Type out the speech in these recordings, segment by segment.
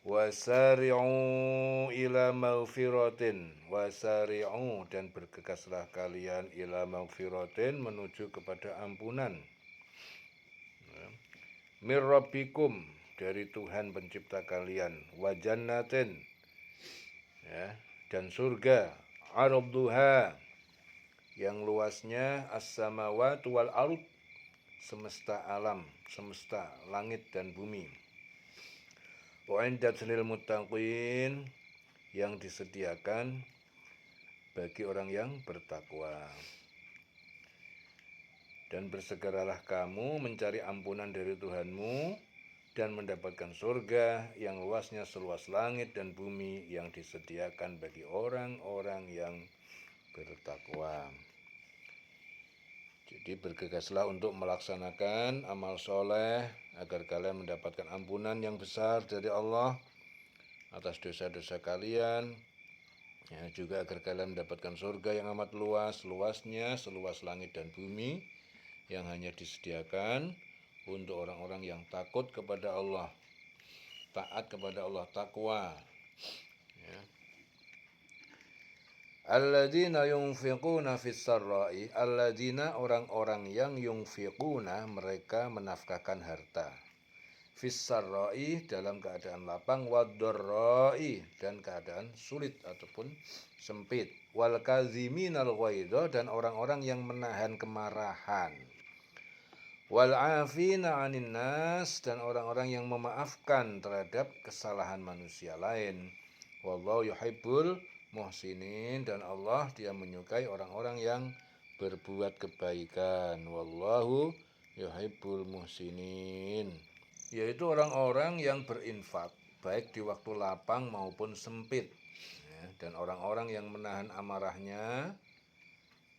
Wasari'u ila maghfiratin, wasari'u dan bergegaslah kalian ila maghfiratin menuju kepada ampunan. Mir rabbikum dari Tuhan pencipta kalian, wa jannatin ya, dan surga, arduha yang luasnya as-samawati wal ard, semesta alam, semesta langit dan bumi. Wa'indat lil muttaqin, yang disediakan bagi orang yang bertakwa. Dan bersegeralah kamu mencari ampunan dari Tuhanmu dan mendapatkan surga yang luasnya seluas langit dan bumi yang disediakan bagi orang-orang yang bertakwa. Jadi bergegaslah untuk melaksanakan amal soleh agar kalian mendapatkan ampunan yang besar dari Allah atas dosa-dosa kalian. Ya, juga agar kalian mendapatkan surga yang amat luas, luasnya seluas langit dan bumi yang hanya disediakan untuk orang-orang yang takut kepada Allah, taat kepada Allah, takwa. Ya. Alladzina yunfiquna fis sarra'i, alladzina orang-orang yang yunfiquna mereka menafkahkan harta. Fis sarra'i dalam keadaan lapang, waddarra'i dan keadaan sulit ataupun sempit. Wal kaziminal ghaidha dan orang-orang yang menahan kemarahan. Wal afina 'anin nas dan orang-orang yang memaafkan terhadap kesalahan manusia lain. Wallahu yuhibbul muhsinin dan Allah dia menyukai orang-orang yang berbuat kebaikan. Wallahu yuhibbul muhsinin, yaitu orang-orang yang berinfak baik di waktu lapang maupun sempit ya, dan orang-orang yang menahan amarahnya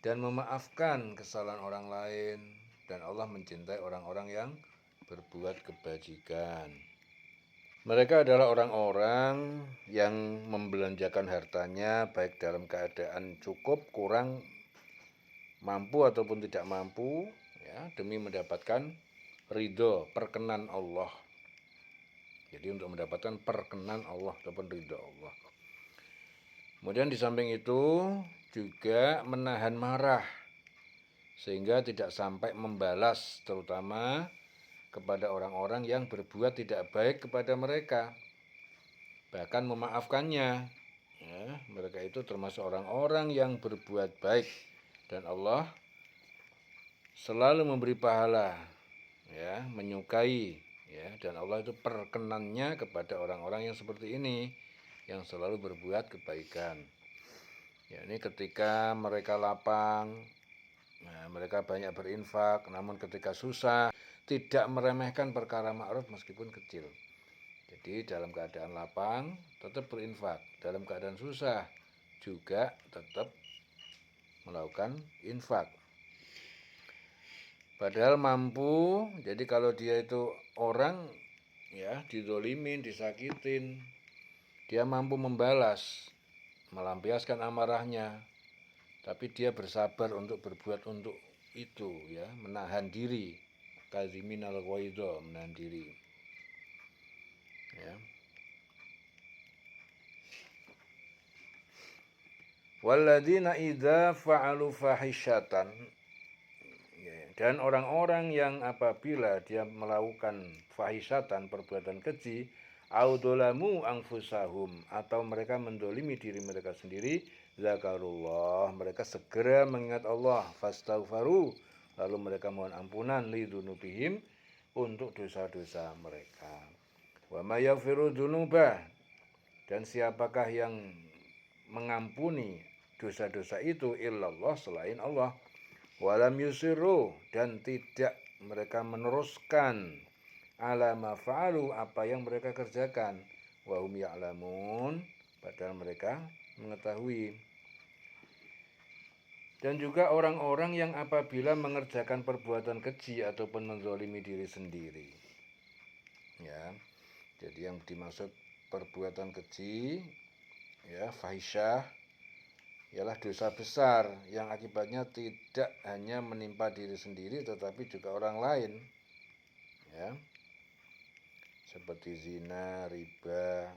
dan memaafkan kesalahan orang lain. Dan Allah mencintai orang-orang yang berbuat kebajikan. Mereka adalah orang-orang yang membelanjakan hartanya baik dalam keadaan cukup, kurang, mampu ataupun tidak mampu ya, demi mendapatkan ridho, perkenan Allah. Jadi untuk mendapatkan perkenan Allah ataupun ridho Allah. Kemudian di samping itu juga menahan marah sehingga tidak sampai membalas, terutama kepada orang-orang yang berbuat tidak baik kepada mereka, bahkan memaafkannya ya, mereka itu termasuk orang-orang yang berbuat baik dan Allah selalu memberi pahala ya, menyukai ya, dan Allah itu perkenannya kepada orang-orang yang seperti ini yang selalu berbuat kebaikan. Ya, ini ketika mereka lapang, nah, mereka banyak berinfak, namun ketika susah tidak meremehkan perkara ma'ruf meskipun kecil. Jadi dalam keadaan lapang tetap berinfak, dalam keadaan susah juga tetap melakukan infak. Padahal mampu, jadi kalau dia itu orang ya dizolimin, disakitin, dia mampu membalas, melampiaskan amarahnya, tapi dia bersabar untuk berbuat untuk itu ya, menahan diri. Kaziminal ghaidha, menahan diri. Ya. Walladzina idza fa'alu fahisyatan, dan orang-orang yang apabila dia melakukan fahisyatan, perbuatan keji, audolamu anfusahum, atau mereka mendolimi diri mereka sendiri, zakarullah, mereka segera mengingat Allah, fastaghfaru, lalu mereka mohon ampunan lidunubihim, untuk dosa-dosa mereka. Wa may yaghfiru dzunuba, dan siapakah yang mengampuni dosa-dosa itu, illallah, selain Allah. Walam yusiru, dan tidak mereka meneruskan ala ma fa'alu, apa yang mereka kerjakan, wa hum ya'lamun, padahal mereka mengetahui. Dan juga orang-orang yang apabila mengerjakan perbuatan keji ataupun menzalimi diri sendiri ya, jadi yang dimaksud perbuatan keji ya, fahisyah, ialah dosa besar yang akibatnya tidak hanya menimpa diri sendiri tetapi juga orang lain ya, seperti zina, riba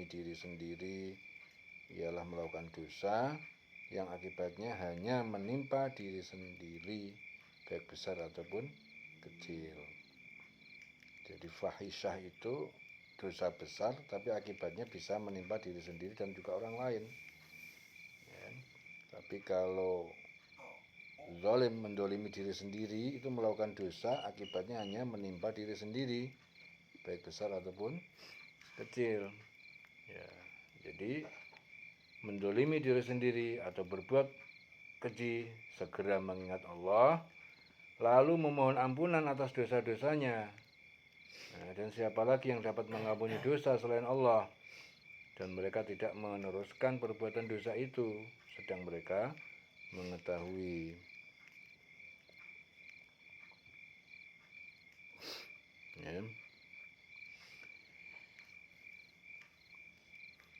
mendolimi diri sendiri ialah melakukan dosa yang akibatnya hanya menimpa diri sendiri, baik besar ataupun kecil. Jadi fahisyah itu dosa besar, tapi akibatnya bisa menimpa diri sendiri dan juga orang lain. Ya. Tapi kalau zalim mendolimi diri sendiri itu melakukan dosa, akibatnya hanya menimpa diri sendiri, baik besar ataupun kecil. Ya. Jadi mendolimi diri sendiri atau berbuat keji, segera mengingat Allah, lalu memohon ampunan atas dosa-dosanya. Nah, dan siapa lagi yang dapat mengampuni dosa selain Allah? Dan mereka tidak meneruskan perbuatan dosa itu, sedang mereka mengetahui. Ya.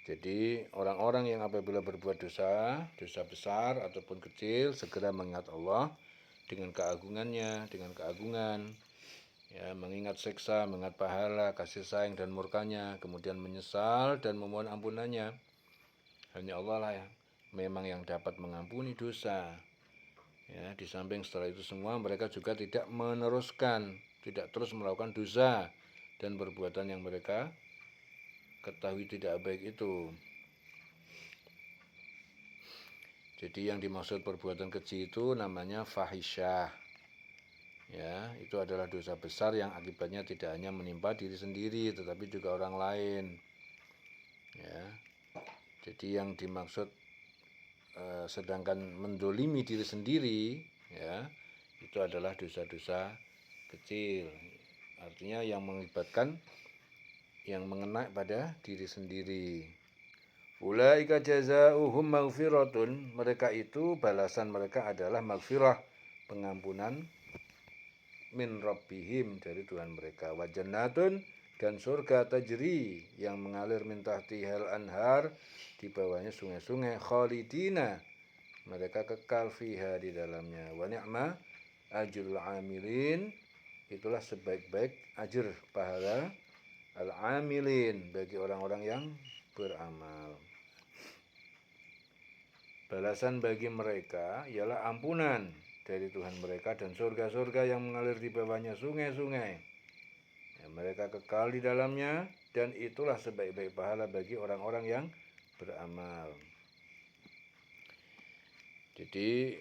Jadi orang-orang yang apabila berbuat dosa besar ataupun kecil, segera mengingat Allah dengan keagungannya, dengan keagungan, ya, mengingat siksa, mengingat pahala, kasih sayang dan murkanya, kemudian menyesal dan memohon ampunannya. Hanya Allah lah yang memang yang dapat mengampuni dosa. Ya, di samping setelah itu semua mereka juga tidak meneruskan, tidak terus melakukan dosa dan perbuatan yang mereka ketahui tidak baik itu. Jadi yang dimaksud perbuatan keji itu namanya fahisyah. Ya, itu adalah dosa besar yang akibatnya tidak hanya menimpa diri sendiri tetapi juga orang lain. Ya. Jadi yang dimaksud sedangkan mendolimi diri sendiri, ya, itu adalah dosa-dosa kecil. Artinya yang mengakibatkan, yang mengena pada diri sendiri. Ulaika jazaohum maghfiratun, mereka itu balasan mereka adalah maghfirah, pengampunan, min rabbihim, dari Tuhan mereka, wa jannatun, dan surga tajri yang mengalir min tahtihal anhar, di bawahnya sungai-sungai, khalidina, mereka kekal fiha, di dalamnya, wa ni'ma ajrul amilin, itulah sebaik-baik ajr, pahala al-amilin, bagi orang-orang yang beramal. Balasan bagi mereka ialah ampunan dari Tuhan mereka dan surga-surga yang mengalir di bawahnya sungai-sungai. Ya, mereka kekal di dalamnya dan itulah sebaik-baik pahala bagi orang-orang yang beramal. Jadi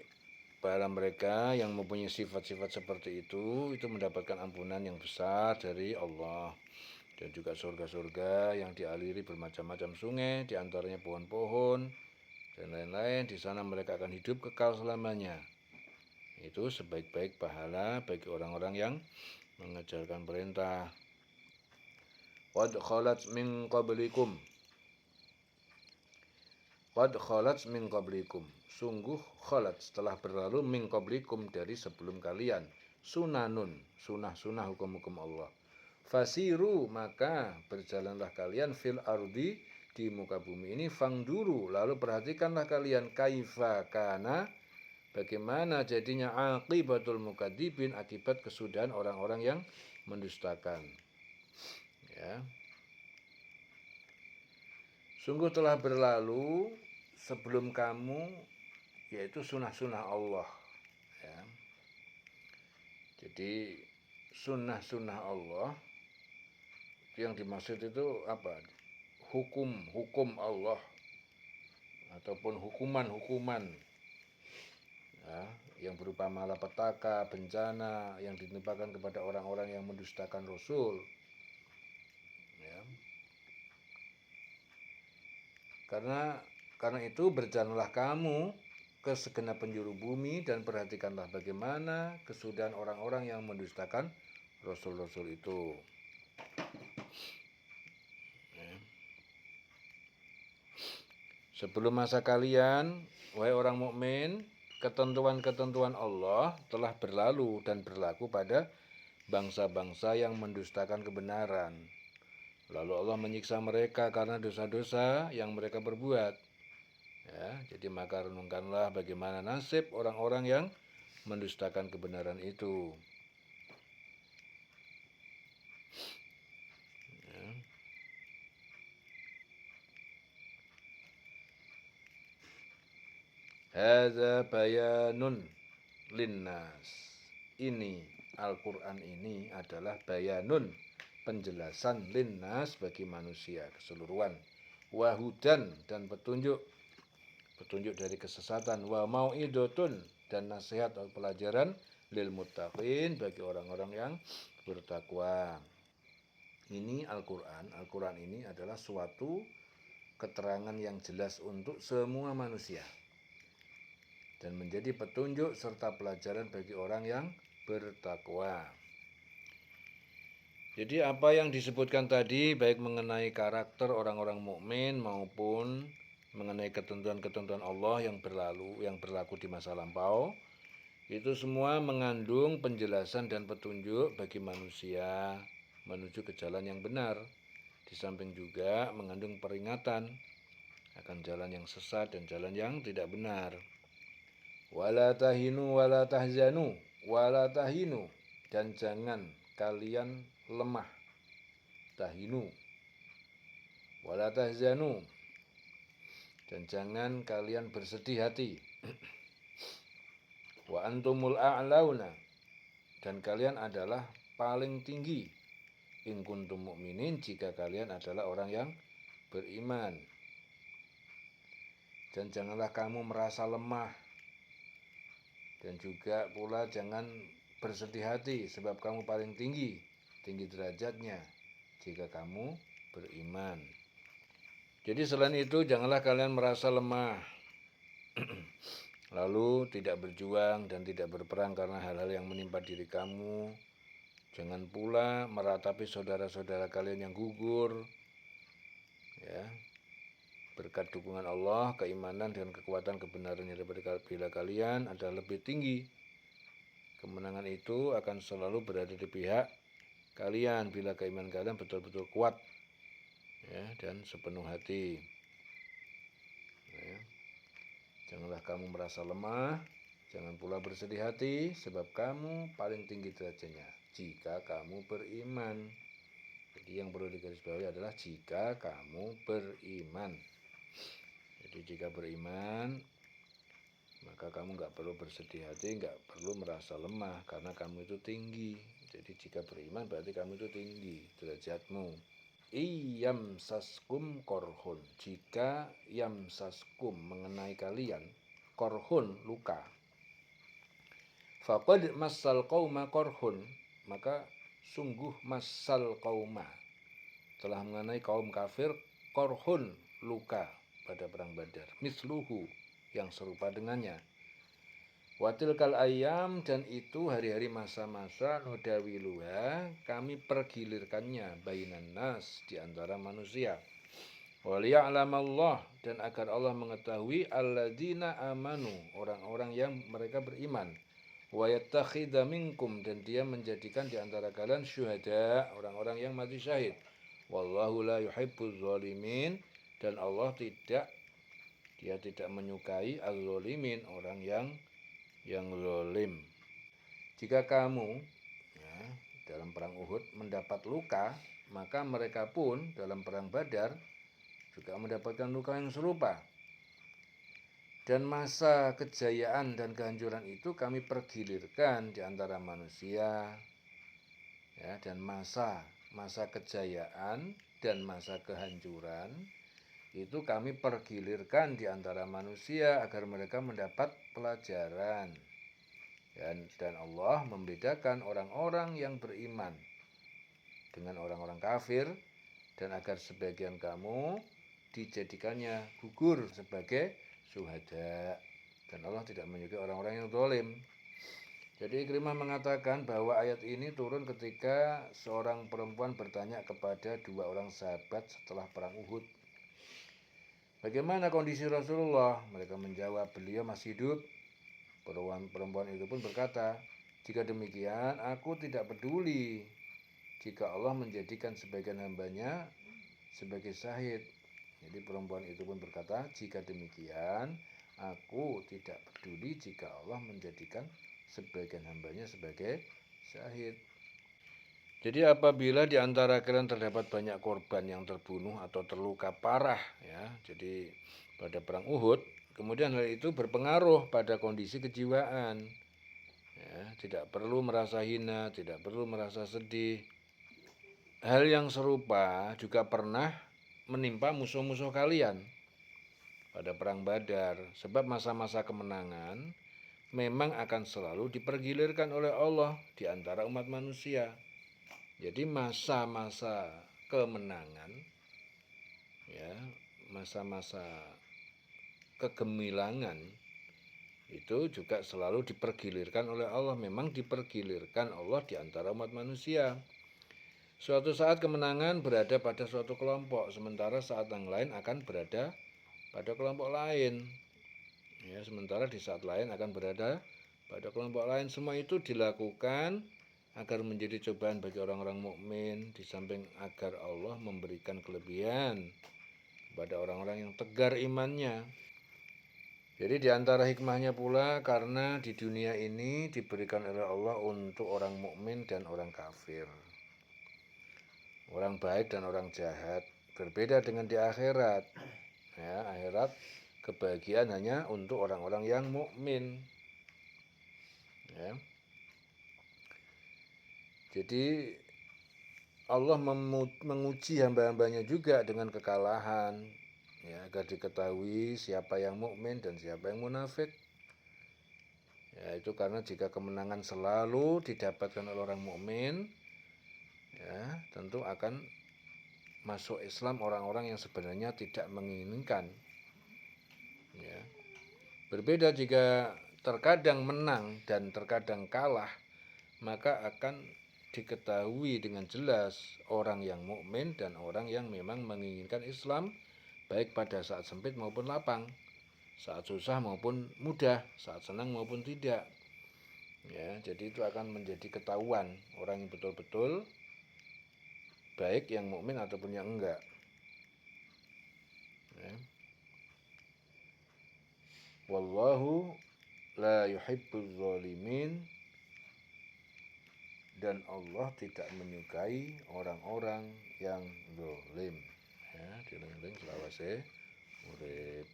para mereka yang mempunyai sifat-sifat seperti itu mendapatkan ampunan yang besar dari Allah. Dan juga surga-surga yang dialiri bermacam-macam sungai, diantaranya pohon-pohon dan lain-lain. Di sana mereka akan hidup kekal selamanya. Itu sebaik-baik pahala bagi orang-orang yang mengejarkan perintah. Qad khalat min qablikum. Qad khalat min qablikum. Sungguh khalat, setelah berlalu, min qablikum, dari sebelum kalian. Sunanun, sunah-sunah hukum-hukum Allah. Fasiru, maka berjalanlah kalian fil ardi, di muka bumi ini, fangduru, lalu perhatikanlah kalian, kaifa kana, bagaimana jadinya aqibatul mukadzibin, akibat kesudahan orang-orang yang mendustakan. Ya. Sungguh telah berlalu sebelum kamu, yaitu sunnah-sunnah Allah. Ya. Jadi sunnah-sunnah Allah yang dimaksud itu apa? Hukum Allah ataupun hukuman-hukuman, ya, yang berupa malapetaka, bencana yang ditimpakan kepada orang-orang yang mendustakan Rasul. Ya. Karena itu berjalanlah kamu ke segenap penjuru bumi dan perhatikanlah bagaimana kesudahan orang-orang yang mendustakan Rasul-Rasul itu. Ya. Sebelum masa kalian, wahai orang mukmin, ketentuan-ketentuan Allah telah berlalu dan berlaku pada bangsa-bangsa yang mendustakan kebenaran. Lalu Allah menyiksa mereka karena dosa-dosa yang mereka perbuat. Ya, jadi maka renungkanlah bagaimana nasib orang-orang yang mendustakan kebenaran itu. Ya. Hadza bayanun linnas. Ini Al-Qur'an ini adalah bayanun, penjelasan linnas bagi manusia keseluruhan. Wahudan dan petunjuk dari kesesatan, wa mau'idotun dan nasihat atau pelajaran lil muttaqin bagi orang-orang yang bertakwa. Ini Al-Qur'an. Al-Qur'an ini adalah suatu keterangan yang jelas untuk semua manusia dan menjadi petunjuk serta pelajaran bagi orang yang bertakwa. Jadi apa yang disebutkan tadi baik mengenai karakter orang-orang mukmin maupun mengenai ketentuan-ketentuan Allah yang berlaku di masa lampau, itu semua mengandung penjelasan dan petunjuk bagi manusia menuju ke jalan yang benar. Di samping juga mengandung peringatan akan jalan yang sesat dan jalan yang tidak benar. Wala tahinu wala tahzanu wala tahinu, dan jangan kalian lemah. Tahinu wala tahzanu, dan jangan kalian bersedih hati. Wa antumul a'launa, dan kalian adalah paling tinggi. In kuntum mu'minin, jika kalian adalah orang yang beriman. Dan janganlah kamu merasa lemah. Dan juga pula jangan bersedih hati sebab kamu paling tinggi derajatnya jika kamu beriman. Jadi selain itu janganlah kalian merasa lemah lalu tidak berjuang dan tidak berperang karena hal-hal yang menimpa diri kamu. Jangan pula meratapi saudara-saudara kalian yang gugur, ya, berkat dukungan Allah, keimanan dan kekuatan kebenarannya daripada bila kalian adalah lebih tinggi. Kemenangan itu akan selalu berada di pihak kalian bila keimanan kalian betul-betul kuat, ya, dan sepenuh hati. Ya. Janganlah kamu merasa lemah, jangan pula bersedih hati, sebab kamu paling tinggi derajatnya jika kamu beriman. Jadi yang perlu digarisbawahi adalah jika kamu beriman. Jadi jika beriman, maka kamu nggak perlu bersedih hati, nggak perlu merasa lemah karena kamu itu tinggi. Jadi jika beriman berarti kamu itu tinggi derajatmu. Iyam saskum korhun, jika yam saskum mengenai kalian, korhun luka. Faqad massal qauma korhun, maka sungguh massal qauma telah mengenai kaum kafir korhun luka pada perang Badar, misluhu yang serupa dengannya. Watilkal ayam, dan itu hari-hari masa-masa nudawiluha, kami pergilirkannya bainan nas, di antara manusia. Waliya'lamallah, dan agar Allah mengetahui alladzina amanu, orang-orang yang mereka beriman. Wa yattakhidha minkum, dan dia menjadikan di antara kalian syuhada, orang-orang yang mati syahid. Wallahu la yuhibbuz zalimin, dan Allah tidak menyukai az-zalimin, orang yang zalim. Jika kamu, ya, dalam perang Uhud mendapat luka, maka mereka pun dalam perang Badar juga mendapatkan luka yang serupa. Dan masa kejayaan dan kehancuran itu kami pergilirkan di antara manusia, ya, dan masa kejayaan dan masa kehancuran itu kami pergilirkan di antara manusia agar mereka mendapat pelajaran. Dan Allah membedakan orang-orang yang beriman dengan orang-orang kafir, dan agar sebagian kamu dijadikannya gugur sebagai syuhada, dan Allah tidak menyukai orang-orang yang zalim. Jadi Ikrimah mengatakan bahwa ayat ini turun ketika seorang perempuan bertanya kepada dua orang sahabat setelah perang Uhud, bagaimana kondisi Rasulullah? Mereka menjawab, beliau masih hidup. Perempuan itu pun berkata, jika demikian aku tidak peduli jika Allah menjadikan sebagian hambanya sebagai syahid. Jadi perempuan itu pun berkata, jika demikian aku tidak peduli jika Allah menjadikan sebagian hambanya sebagai syahid. Jadi apabila di antara kalian terdapat banyak korban yang terbunuh atau terluka parah, ya, jadi pada perang Uhud, Kemudian hal itu berpengaruh pada kondisi kejiwaan. Ya, tidak perlu merasa hina, tidak perlu merasa sedih. Hal yang serupa juga pernah menimpa musuh-musuh kalian pada perang Badar. Sebab masa-masa kemenangan memang akan selalu dipergilirkan oleh Allah di antara umat manusia. Jadi masa-masa kemenangan, ya, masa-masa kegemilangan itu juga selalu dipergilirkan oleh Allah. Memang dipergilirkan Allah di antara umat manusia. Suatu saat kemenangan berada pada suatu kelompok, sementara saat yang lain akan berada pada kelompok lain. Ya, sementara di saat lain akan berada pada kelompok lain. Semua itu dilakukan agar menjadi cobaan bagi orang-orang mukmin, di samping agar Allah memberikan kelebihan kepada orang-orang yang tegar imannya. Jadi di antara hikmahnya pula karena di dunia ini diberikan oleh Allah untuk orang mukmin dan orang kafir, orang baik dan orang jahat. Berbeda dengan di akhirat. Ya, akhirat kebahagiaan hanya untuk orang-orang yang mukmin. Ya. Jadi Allah menguji hamba-hambanya juga dengan kekalahan, ya, agar diketahui siapa yang mukmin dan siapa yang munafik. Ya, itu karena jika kemenangan selalu didapatkan oleh orang mukmin, ya, tentu akan masuk Islam orang-orang yang sebenarnya tidak menginginkan. Ya. Berbeda jika terkadang menang dan terkadang kalah, maka akan diketahui dengan jelas orang yang mukmin dan orang yang memang menginginkan Islam, baik pada saat sempit maupun lapang, saat susah maupun mudah, saat senang maupun tidak. Ya, jadi itu akan menjadi ketahuan orang yang betul-betul baik, yang mukmin ataupun yang enggak. Ya. Wallahu la yuhibbuz zalimin, dan Allah tidak menyukai orang-orang yang zalim. Ya, dieling-eling selawase urip.